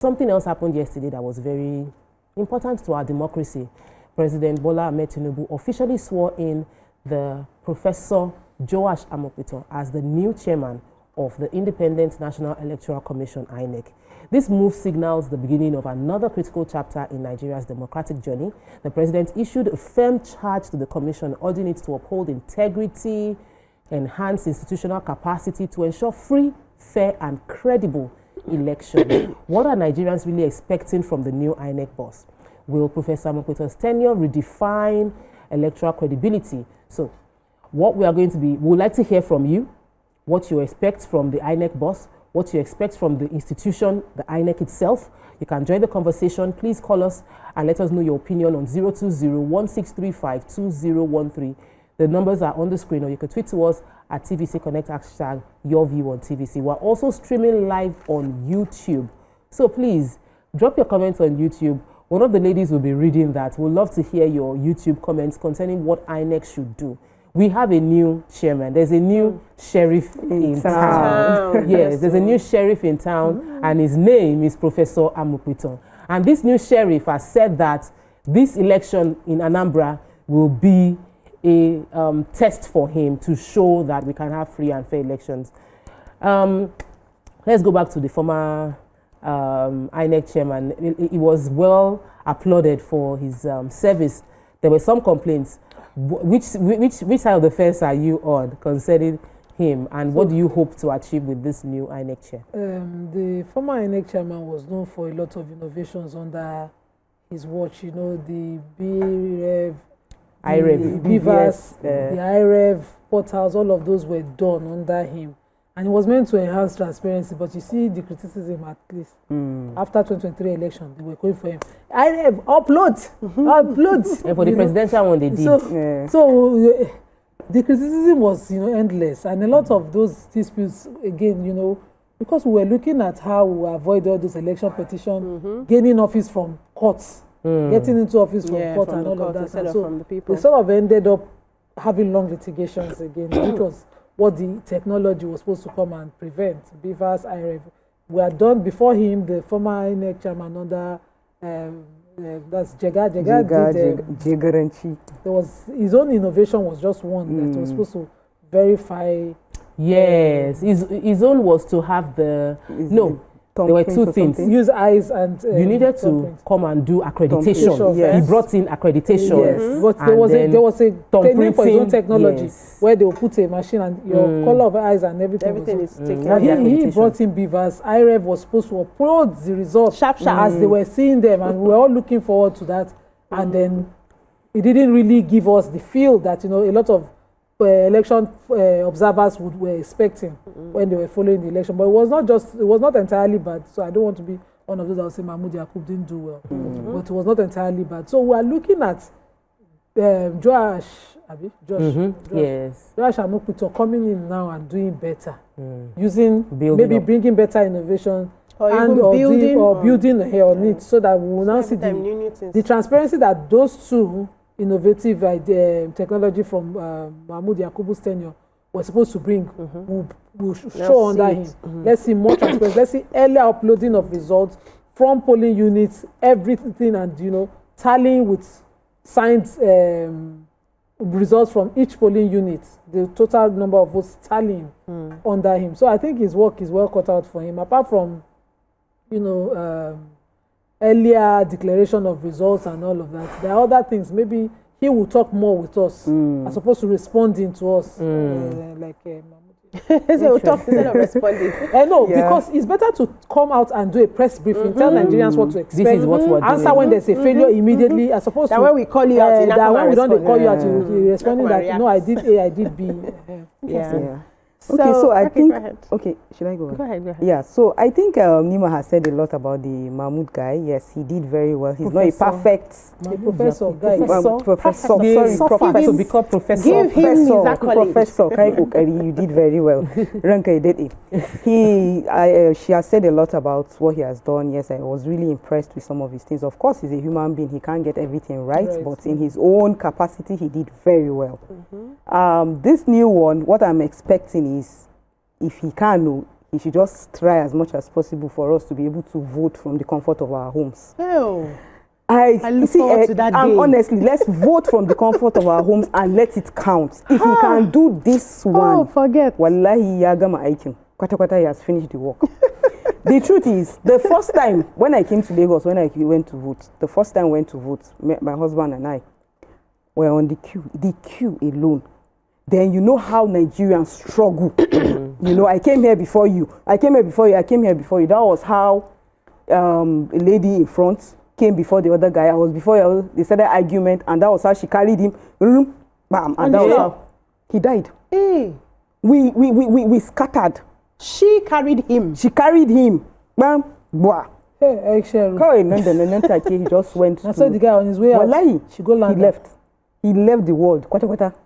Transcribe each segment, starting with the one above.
Something else happened yesterday that was very important to our democracy. President Bola Ahmed Tinubu officially swore in the Professor Joash Amokito as the new chairman of the Independent National Electoral Commission, INEC. This move signals the beginning of another critical chapter in Nigeria's democratic journey. The president issued a firm charge to the commission, urging it to uphold integrity, enhance institutional capacity to ensure free, fair, and credible elections. What are Nigerians really expecting from the new INEC boss? Will Professor Amokito's tenure redefine electoral credibility? So, what we would like to hear from you, what you expect from the INEC boss, what you expect from the institution, the INEC itself. You can join the conversation. Please call us and let us know your opinion on 020-1635-2013. The numbers are on the screen, or you can tweet to us at TVC Connect hashtag YourView on TVC. We're also streaming live on YouTube. So please, drop your comments on YouTube. One of the ladies will be reading that. We'd love to hear your YouTube comments concerning what INEC should do. We have a new chairman. There's a new sheriff in town. Yes, there's a new sheriff in town, and his name is Professor Amokito. And this new sheriff has said that this election in Anambra will be a test for him to show that we can have free and fair elections. Let's go back to the former INEC chairman. He was well applauded for his service. There were some complaints. Which side of the fence are you on concerning him, and what do you hope to achieve with this new INEC chair? The former INEC chairman was known for a lot of innovations under his watch. You know, the BVAS, the IREV portals, all of those were done under him. And it was meant to enhance transparency, but you see the criticism at least. After 2023 election, they were going for him. IREV, upload. And for the presidential one, they did. So the criticism was, endless. And a lot of those disputes, again, because we were looking at how we avoid all those election petitions, gaining office from courts, getting into office from court and all of that. And so from the people. They sort of ended up having long litigations again, which was what the technology was supposed to come and prevent. BVAS, IREV. We had done before him, the former INEC chairman under, that's Jegaranchi. There was, his own innovation was just one that was supposed to verify. Yes, his own was to have there were two things. Use eyes and you needed to come and do accreditation. Yes. He brought in accreditation. Yes. But there was a training for his own technology where they will put a machine and your color of eyes and everything is taken. He brought in BVAS. IREV was supposed to upload the results as they were seeing them, and we were all looking forward to that. And then it didn't really give us the feel that a lot of election observers were expecting when they were following the election. But it was not entirely bad. So I don't want to be one of those that will say Mahmoud Yakub didn't do well. But it was not entirely bad. So we are looking at Joash Amokito coming in now and doing better, using bringing better innovation or building on it, so that we will now see the transparency that those two innovative technology from Mahmoud Yakubu's tenure was supposed to bring will show under him. Let's see more transparency. Let's see earlier uploading of results from polling units, everything, and tallying with signed results from each polling unit, the total number of votes tallying under him. So I think his work is well cut out for him. Apart from earlier declaration of results and all of that, there are other things. Maybe he will talk more with us as opposed to responding to us so we'll talk instead of responding. Because it's better to come out and do a press briefing, tell Nigerians what to expect. This is what we're answer doing. when there's a failure immediately, as opposed that when we call you out, that when we don't call you out, you're responding that no, I did A, I did B. Okay, so I think. Okay, should I go? Go ahead. Yeah, so I think Nima has said a lot about the Mahmoud guy. Yes, he did very well. He's not a perfect professor. Sorry to become professor. Give him his accolade. Professor you did very well. Ranka did it. She has said a lot about what he has done. Yes, I was really impressed with some of his things. Of course, he's a human being. He can't get everything right. But in his own capacity, he did very well. This new one, what I'm expecting is, if he can, he should just try as much as possible for us to be able to vote from the comfort of our homes. Oh. I look forward to that day. Honestly, let's vote from the comfort of our homes and let it count. If he can do this one, forget. Wallahi ya gama aikin. Kwata he has finished the work. The truth is, the first time when I came to Lagos, when I went to vote, the first time I went to vote, my husband and I were on the queue alone. Then you know how Nigerians struggle. You know, I came here before you. I came here before you. That was how a lady in front came before the other guy. I was before you. They started argument, and that was how she carried him. Bam, and that was how he died. Hey. We scattered. She carried him. Bam, blah. Hey, he just went. I saw the guy on his way out. Wallahi, she go land. He left the world.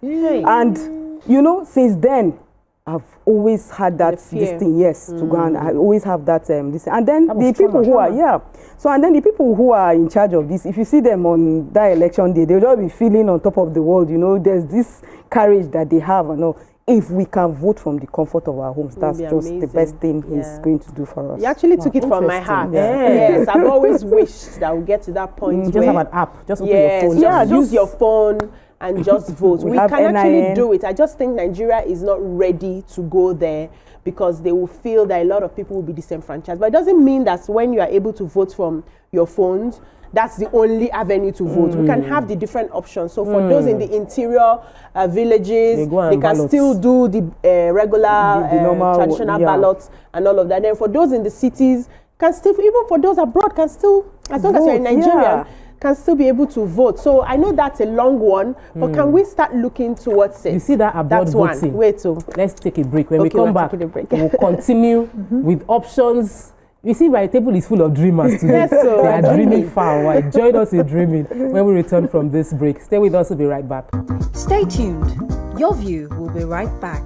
Hey. And you know, since then, I've always had that this thing, to go, and I always have that this. And then the people who are and then the people who are in charge of this, if you see them on that election day, they'll just be feeling on top of the world. You know, there's this courage that they have. And all. If we can vote from the comfort of our homes, that's just amazing. The best thing he's going to do for us. You actually took it from my heart. Yes, I've always wished that we'll get to that point. Just have an app. Just open your phone. Use your phone and just vote. we can actually do it. I just think Nigeria is not ready to go there because they will feel that a lot of people will be disenfranchised. But it doesn't mean that when you are able to vote from your phones, that's the only avenue to vote. We can have the different options. So for those in the interior villages, they can still do the regular, the normal, traditional ballots and all of that. Then for those in the cities, can still, even for those abroad, can still, as long as you're in Nigeria, can still be able to vote. So I know that's a long one, but can we start looking towards it? You see that abroad voting? Wait, let's take a break. When we come back, we'll continue with options. You see, my table is full of dreamers today. Yes, so they are dreaming far away. Join us in dreaming when we return from this break. Stay with us, we'll be right back. Stay tuned. Your View will be right back.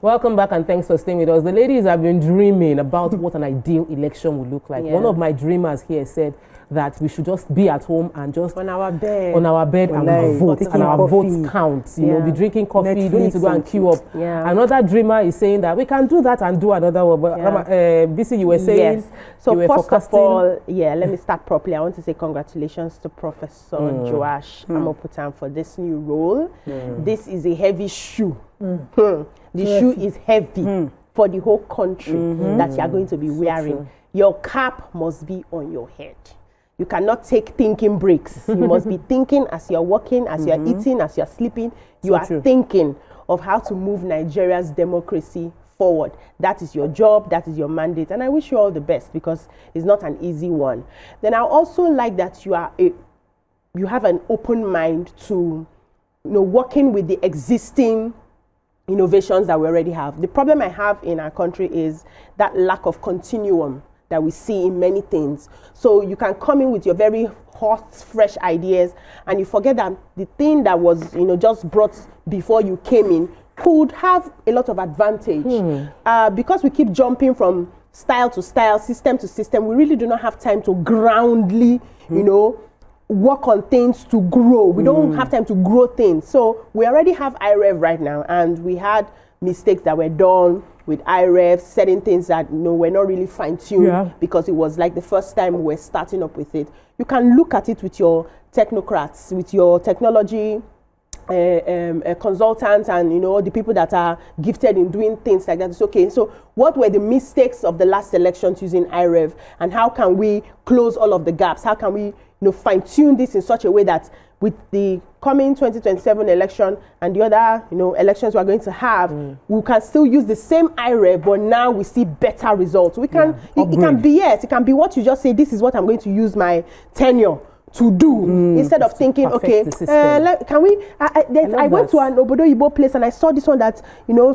Welcome back and thanks for staying with us. The ladies have been dreaming about what an ideal election would look like. One of my dreamers here said that we should just be at home and just on our bed and vote, and our votes count. You know, be drinking coffee, Netflix, you don't need to go and queue up. Another dreamer is saying that we can do that and do another one. But BC, you were saying, so first of all, let me start properly. I want to say congratulations to Professor Joash Amoputan for this new role. This is a heavy shoe. The shoe is heavy for the whole country that you are going to be wearing. Your cap must be on your head. You cannot take thinking breaks. You must be thinking as you're walking, as you're eating, as you're sleeping. You are thinking of how to move Nigeria's democracy forward. That is your job, that is your mandate, and I wish you all the best because it's not an easy one. Then I also like that you have an open mind to, working with the existing innovations that we already have. The problem I have in our country is that lack of continuum that we see in many things. So you can come in with your very hot, fresh ideas and you forget that the thing that was, just brought before you came in could have a lot of advantage. Because we keep jumping from style to style, system to system, we really do not have time to groundly, work on things to grow. We don't have time to grow things. So we already have IREV right now, and we had mistakes that were done with IREV, certain things that were not really fine-tuned because it was like the first time we're starting up with it. You can look at it with your technocrats, with your technology consultants and the people that are gifted in doing things like that. It's okay. So what were the mistakes of the last elections using IREV, and how can we close all of the gaps? How can we fine-tune this in such a way that with the coming 2027 election and the other elections we're going to have, we can still use the same IREV, but now we see better results. We can it can be what you just say, this is what I'm going to use my tenure to do, instead of thinking, okay, can we, I went to an Obodo Igbo place and I saw this one that,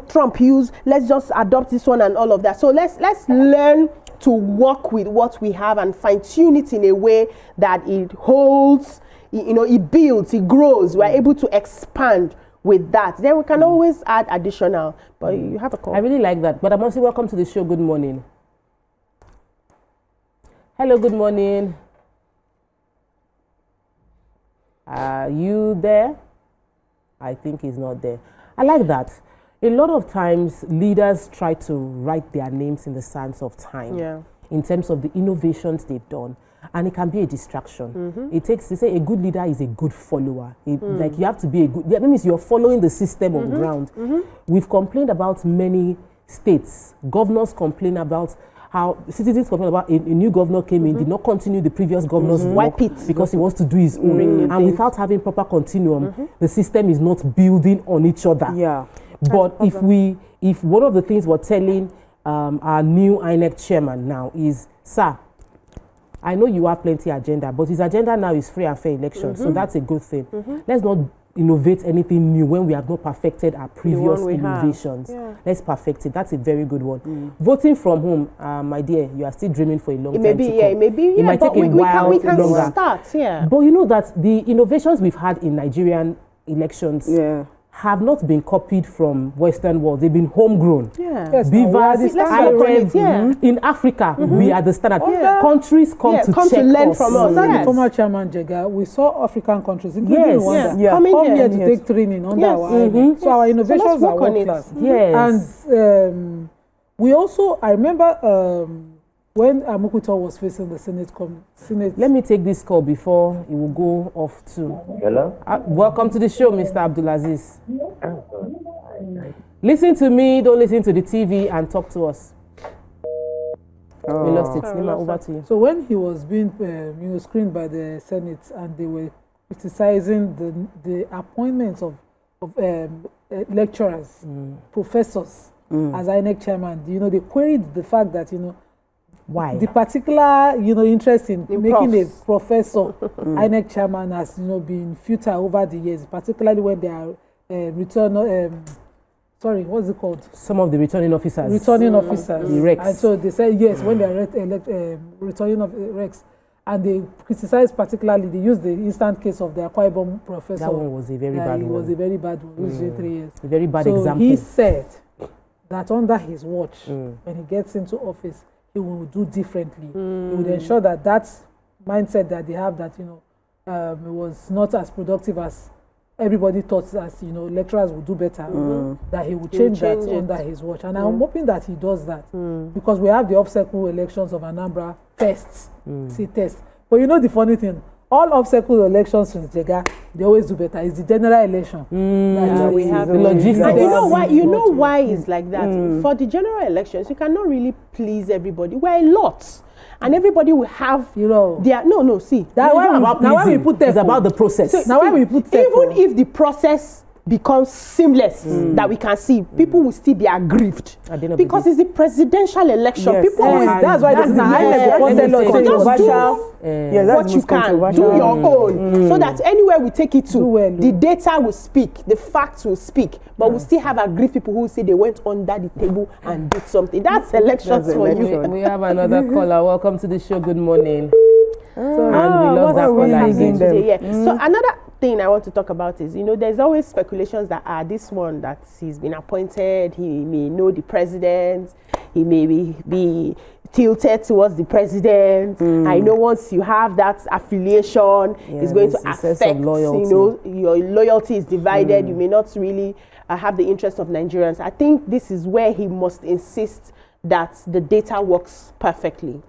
Trump used, let's just adopt this one and all of that. So let's learn to work with what we have and fine tune it in a way that it holds, it builds, it grows. We're able to expand with that. Then we can always add additional, but you have a call. I really like that. But I'm also welcome to the show. Good morning. Hello, good morning. Are you there? I think he's not there. I like that. A lot of times, leaders try to write their names in the sands of time in terms of the innovations they've done. And it can be a distraction. It takes, they say a good leader is a good follower. Like you have to be a good, that means you're following the system on the ground. We've complained about many states. Governors complain about how citizens complain about a new governor came in, did not continue the previous governor's work because he wants to do his own. And without having proper continuum, the system is not building on each other. Yeah. But if one of the things we're telling our new INEC chairman now is, sir, I know you have plenty agenda, but his agenda now is free and fair elections, so that's a good thing. Let's not innovate anything new when we have not perfected our previous innovations. Let's perfect it. That's a very good one. Voting from home, my dear, you are still dreaming for a long time to come. It might take a while longer. Start, But you know that the innovations we've had in Nigerian elections have not been copied from Western world. They've been homegrown. Yes, IREV, in Africa, we are the standard. Countries come to check to learn us. from us. Under the former chairman Jega, we saw African countries, including Rwanda, come here to take training under our INEC. So our innovations are world class. And we also, I remember when Amokuta was facing the Senate. Let me take this call before it will go off too. Hello? Welcome to the show, Mr. Abdulaziz. Listen to me, don't listen to the TV, and talk to us. We lost it. Nima, over to you. So when he was being screened by the Senate and they were criticizing the appointments of lecturers, professors as INEC chairman, they queried the fact that, why? The particular, interest in making a professor INEC chairman has, been futile over the years, particularly when they are what's it called? Some of the returning officers. Returning officers. The Rex. And so they said, yes, when they are returning of Rex, and they criticized particularly, they used the instant case of the Akwa Ibom professor. That one was a very bad one. It was a very bad one, which was 3 years. A very bad example. So he said that under his watch, when he gets into office, he will do differently. He would ensure that mindset that they have that, it was not as productive as everybody thought, as, lecturers would do better, that he would change that under his watch. And I'm hoping that he does that because we have the off-cycle elections of Anambra first, test. But the funny thing, all off-cycle elections since Jega, they always do better. It's the general election. We have the logistics. And you know why it's like that? For the general elections, you cannot really please everybody. We're a lot. And everybody will have their see. That's why we put it's about the process. So, now why we put even if the process becomes seamless that we can see, people will still be aggrieved because it's the presidential election. People that's why what you can do your own so that anywhere we take it to, the data will speak, the facts will speak, but we still have aggrieved people who say they went under the table and did something. That's elections for you. We have another caller. Welcome to the show. Good morning. And we lost that caller again. So another thing I want to talk about is, there's always speculations that this one that he's been appointed, he may know the president, he may be tilted towards the president. I know once you have that affiliation, it's going to affect, your loyalty is divided. You may not really have the interest of Nigerians. I think this is where he must insist that the data works perfectly,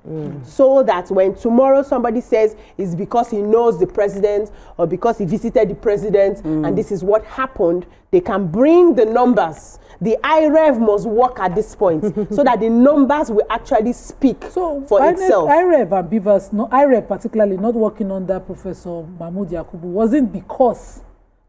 so that when tomorrow somebody says it's because he knows the president or because he visited the president and this is what happened, they can bring the numbers. The IREV must work at this point so that the numbers will actually speak for itself. IREV and Beavers, IREV particularly not working under Professor Mahmoud Yakubu wasn't because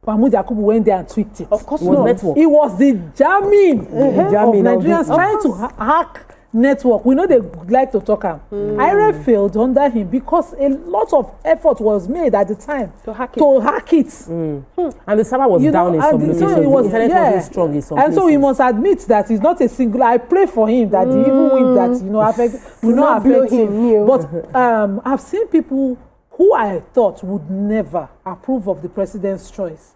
Mahmoud Yakubu went there and tweaked it. Of course not. It was the jamming of Nigerians trying to hack network. We know they like to talk him. IREV failed under him because a lot of effort was made at the time to hack it. And the server was down in some locations. So the internet wasn't strong in some places. So we must admit that it's not a single. I pray for him that the evil wind that will not affect him. But I've seen people who I thought would never approve of the president's choice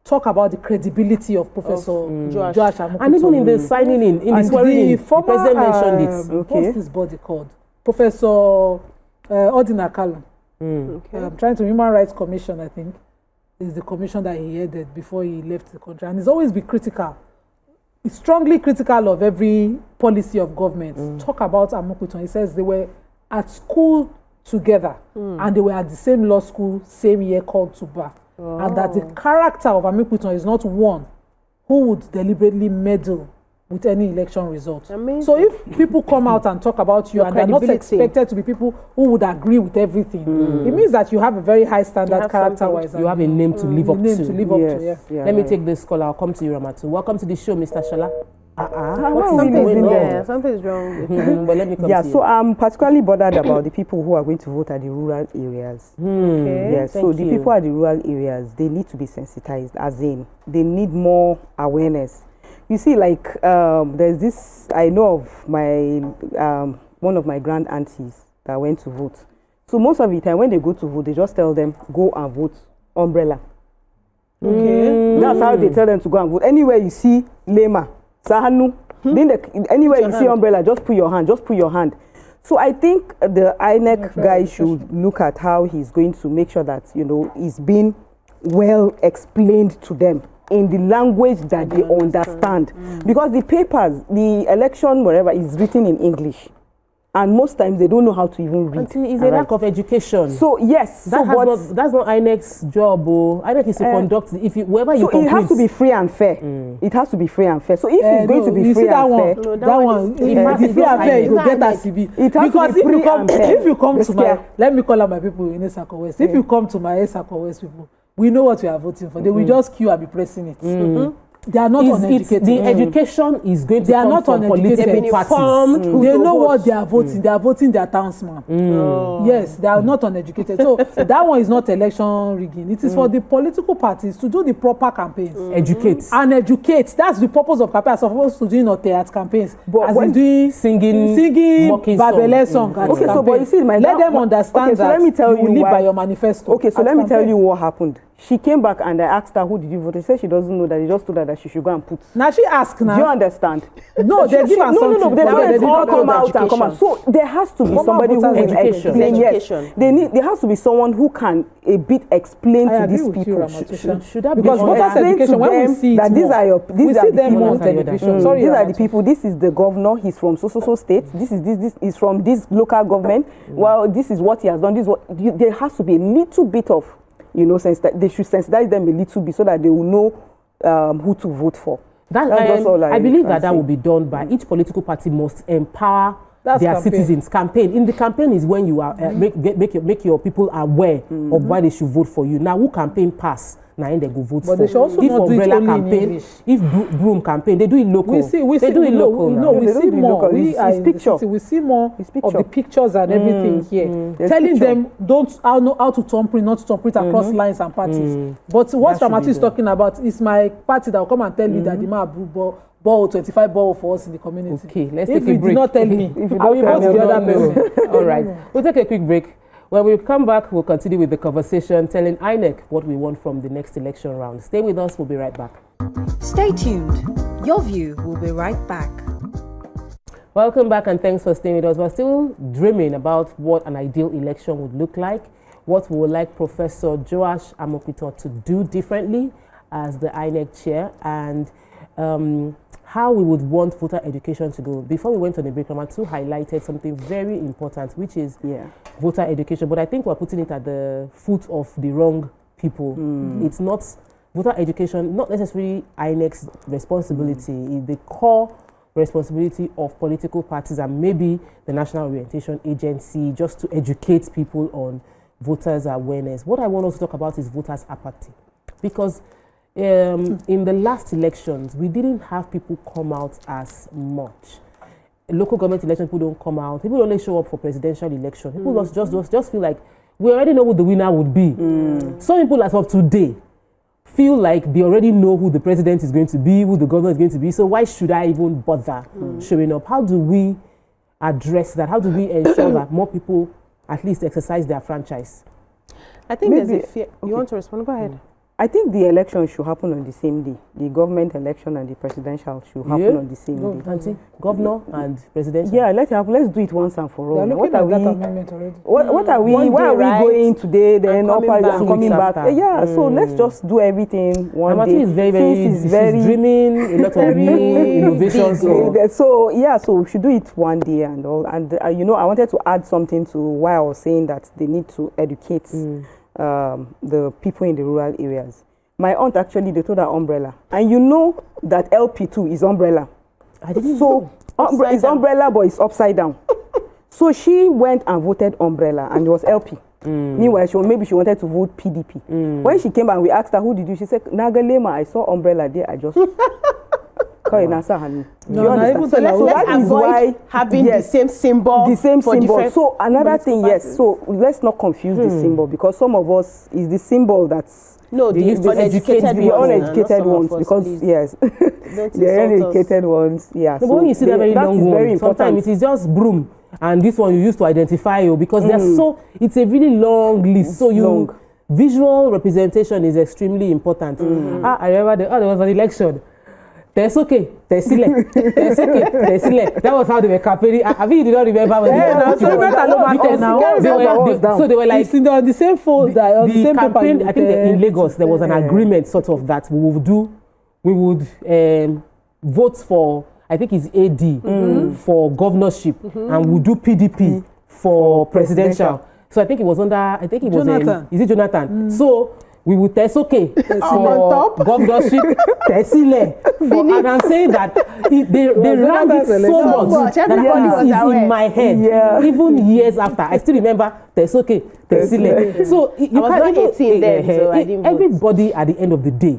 talk about the credibility of Professor Joash Amokuto. And even in the signing in the swearing in, the president mentioned it. What's this body called? Professor Odina Kalu. I'm trying to Human Rights Commission, I think, is the commission that he headed before he left the country. And he's always been critical. strongly critical of every policy of government. Talk about Amopitan. He says they were at school together and they were at the same law school, same year called to bar. And that the character of Amopitan is not one who would deliberately meddle with any election result. Amazing. So if people come out and talk about you and they're not expected to be people who would agree with everything, it means that you have a very high standard character-wise. You have a name to live up to. Yes. Yeah. Let me take this call. I'll come to you, Ramatu. Welcome to the show, Mr. Shala. Something's wrong. But let me come to you. So I'm particularly bothered about the people who are going to vote at the rural areas. Okay. Yes, so the people at the rural areas, they need to be sensitized, as in, they need more awareness. You see, like, there's this, I know of my, one of my grand aunties that went to vote. So most of the time when they go to vote, they just tell them, go and vote, umbrella. Okay. That's how they tell them to go and vote. Anywhere you see Lema, Sahanu, anywhere you see umbrella, just put your hand. So I think the INEC guy should look at how he's going to make sure that, you know, it's being well explained to them in the language that they understand. Because the papers, the election, whatever, is written in English. And most times they don't know how to even read. It's a lack of education. So yes, that's not INEC's job. INEC is to conduct. Wherever you compete, it has to be free and fair. It has to be free and fair. So if it's going to be free and fair, that one, the free and fair, you will get a CB. Because if you come to my, let me call out my people in Esako West. If you come to my Esako West people, we know what we are voting for. They will just queue and be pressing it. They are not uneducated. The education is going to come from political parties. They know what they are voting. They are voting their townsman. Yes, they are not uneducated. So that one is not election rigging. It is for the political parties to do the proper campaigns. Educate. And educate. That's the purpose of campaign. As opposed to doing not theatre campaigns. But when doing singing Babele song. Okay, so but you see, let them understand that let me tell you live by your manifesto. Okay, so let me tell you what happened. She came back and I asked her, who did you vote? She said she doesn't know that. They just told her that she should go and put. Now she asked now. Do you understand? No, they give her something. No, they all come out and come out. So there has to be somebody who will explain. Yes, there has to be someone who can a bit explain to these people. Should that be because voters education, when we see it that these are your, these are the people on television. Sorry, these are the people. This is the governor. He's from so state. This is from this local government. Well, this is what he has done. This what there has to be a little bit of. You know, they should sensitize them a little bit so that they will know who to vote for. I believe that will be done by each political party must empower their citizens. Campaign. In the campaign is when you are make your people aware of why they should vote for you. Now, who campaign pass? Now they go vote but they should also not do it only campaign, in English. If broom campaign, they do it local. We see local. No, we see more. We see more of the pictures and everything here. Telling them how to tamper, not to tamper across lines and parties. But what Ramatu is talking about is my party that will come and tell you that the man ball 25 ball for us in the community. Okay, let's take a break. If you do not tell me, I will vote the other person. All right, we'll take a quick break. When we come back, we'll continue with the conversation, telling INEC what we want from the next election round. Stay with us. We'll be right back. Stay tuned. Your View will be right back. Welcome back and thanks for staying with us. We're still dreaming about what an ideal election would look like, what we would like Professor Joash Amopitan to do differently as the INEC chair, and how we would want voter education to go. Before we went on the break, Ramatu highlighted something very important, which is voter education. But I think we're putting it at the foot of the wrong people. It's not voter education, not necessarily INEC's responsibility. It's the core responsibility of political parties and maybe the National Orientation Agency, just to educate people on voters' awareness. What I want us to talk about is voters' apathy. Because in the last elections, we didn't have people come out as much. Local government elections, people don't come out. People only show up for presidential election. People just feel like we already know who the winner would be. Some people, as of today, feel like they already know who the president is going to be, who the governor is going to be. So why should I even bother showing up? How do we address that? How do we ensure that more people at least exercise their franchise? I think there's a fear. You want to respond? Go ahead. I think the election should happen on the same day. The government election and the presidential should happen on the same day. Auntie, governor and presidential. Yeah, let's do it once and for all. What are we? What are we? Why are we going today? Then coming back. Yeah, so let's just do everything one day. Is very dreaming a lot of new innovations. So we should do it one day and all. And you know, I wanted to add something to why I was saying that they need to educate the people in the rural areas. My aunt actually, they told her umbrella. And you know that LP2 is umbrella. I didn't know. It's umbrella, but it's upside down. So she went and voted umbrella, and it was LP. Meanwhile, maybe she wanted to vote PDP. When she came and we asked her, who did you? She said, Nagalema, I saw umbrella there, I just... So let's avoid having the same symbol. So another thing, so let's not confuse the symbol, because some of us is the symbol that's the uneducated ones, because the uneducated ones, but when you see that very long one, sometimes it is just broom, and this one you use to identify you, because it's a really long list. So visual representation is extremely important. I remember there was an election. That's okay. That was how they were campaigning. I mean, you did not remember. So they were like on the same folder, on the same campaign. paper. I think in Lagos there was an agreement, sort of, that we would vote for. I think it's AD for governorship, and we'll do PDP for presidential. So I think it was Jonathan. Is it Jonathan? So we would test for governorship, and I'm saying that they ran it so much that it is in my head. Even years after, I still remember So you can't everybody at the end of the day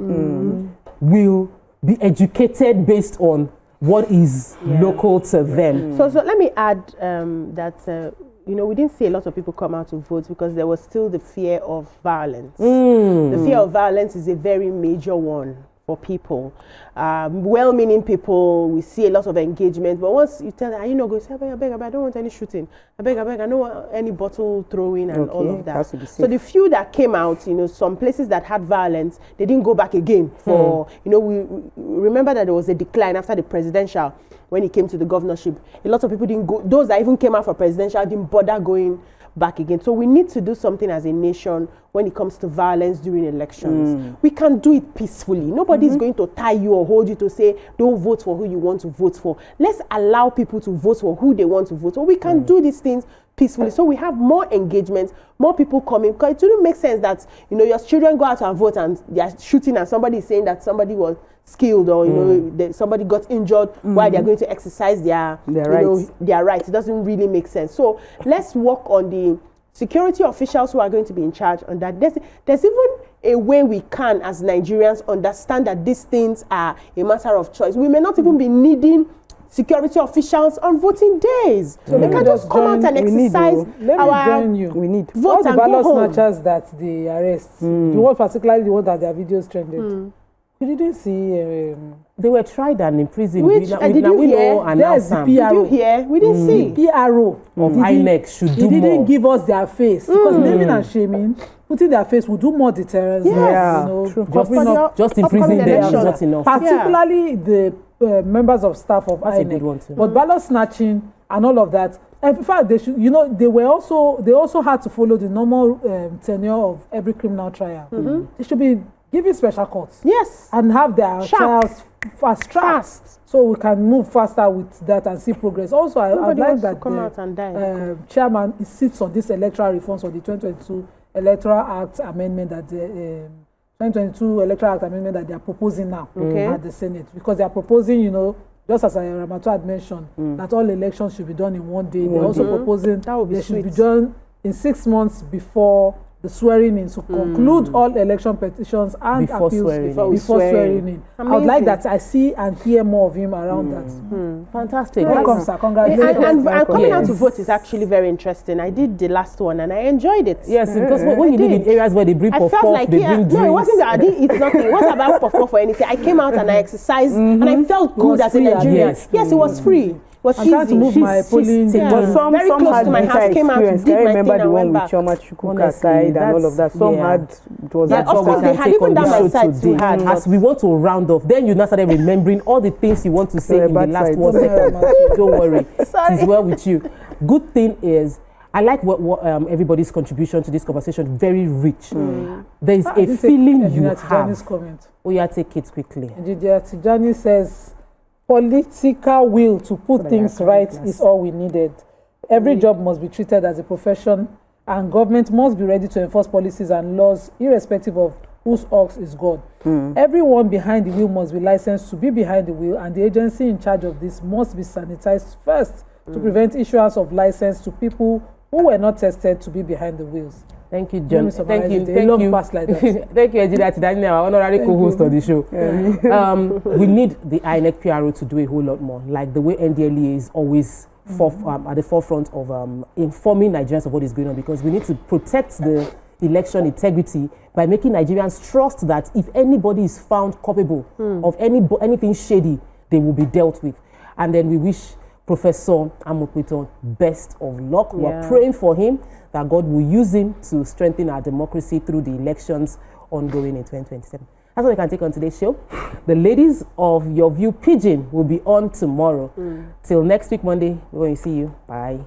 will be educated based on what is local to them. So let me add that. We didn't see a lot of people come out to vote because there was still the fear of violence. The fear of violence is a very major one for people. Well-meaning people, we see a lot of engagement, but once you tell them, are you not going to say, I beg, I don't want any shooting. I beg, I don't want any bottle throwing and all of that. So the few that came out, some places that had violence, they didn't go back again for, we remember that there was a decline after the presidential. When it came to the governorship, a lot of people didn't go. Those that even came out for presidential didn't bother going back again. So we need to do something as a nation when it comes to violence during elections. We can do it peacefully. Nobody's going to tie you or hold you to say, don't vote for who you want to vote for. Let's allow people to vote for who they want to vote for. We can do these things peacefully. So we have more engagement, more people coming. Because it wouldn't make sense that, your children go out and vote and they're shooting and somebody is saying that somebody was skilled or somebody got injured while they're going to exercise their rights. It doesn't really make sense. So let's work on the security officials who are going to be in charge on that. There's even a way we can, as Nigerians, understand that these things are a matter of choice. We may not even be needing security officials on voting days. So they can just come out and exercise We need vote all the and ballot go home. snatchers that they arrest. The one, particularly the one that their videos trended. We didn't see. They were tried and imprisoned. Did you hear? We didn't see. PRO of INEC should do more. He didn't give us their face because naming and shaming, putting their face will do more deterrence. Just imprising them is not enough. Particularly the members of staff of INEC. But ballot snatching and all of that. And in fact, they should. They also had to follow the normal tenure of every criminal trial. They should be giving special courts. Yes. And have their trials fast. So we can move faster with that and see progress. Also, I'd like that the chairman sits on this electoral reforms for the 2022 Electoral Act amendment that the 2022 Electoral Act amendment that they are proposing now at the Senate. Because they are proposing, just as Ramatu had mentioned, that all elections should be done in one day. They're also proposing they should be done in 6 months before the swearing in, to conclude all election petitions and appeals before swearing in. Amazing. I would like that I see and hear more of him around that. Fantastic. Welcome, sir. Congratulations. And coming out to vote is actually very interesting. I did the last one and I enjoyed it. Yes, because when you live in areas where they bring puff-puff, they bring drinks. No, it wasn't that I didn't eat nothing. It wasn't about puff-puff or anything. I came out and I exercised and I felt good as a Nigerian. Yes, it was free. I'm trying to move my polling. But some very close had to my house, came out, experience. did I my remember thing the and one went with Chioma Chukwuka side and all of that. Some had, it was of course, they had even done my side too hard. As we want to round off, then you now started remembering all the things you want to say in the last 1 second. Don't worry, it's well with you. Good thing is, I like what everybody's contribution to this conversation, very rich. There is a feeling you have. Oh yeah, take it quickly. Engineer Tijani says, political will to put things right is all we needed. Every job must be treated as a profession, and government must be ready to enforce policies and laws irrespective of whose ox is God. Everyone behind the wheel must be licensed to be behind the wheel, and the agency in charge of this must be sanitized first to prevent issuance of license to people who were not tested to be behind the wheels. Thank you, John. Thank you. Thank you. Like Thank you, Ejida Tidani, our honorary co-host of the show. We need the INEC PRO to do a whole lot more, like the way NDLEA is always at the forefront of informing Nigerians of what is going on, because we need to protect the election integrity by making Nigerians trust that if anybody is found culpable of anything shady, they will be dealt with. And then we wish Professor Amokpeto best of luck. We're praying for him, that God will use him to strengthen our democracy through the elections ongoing in 2027. That's what we can take on today's show. The ladies of YourView Pidgin will be on tomorrow. Till next week, Monday, we're going to see you. Bye.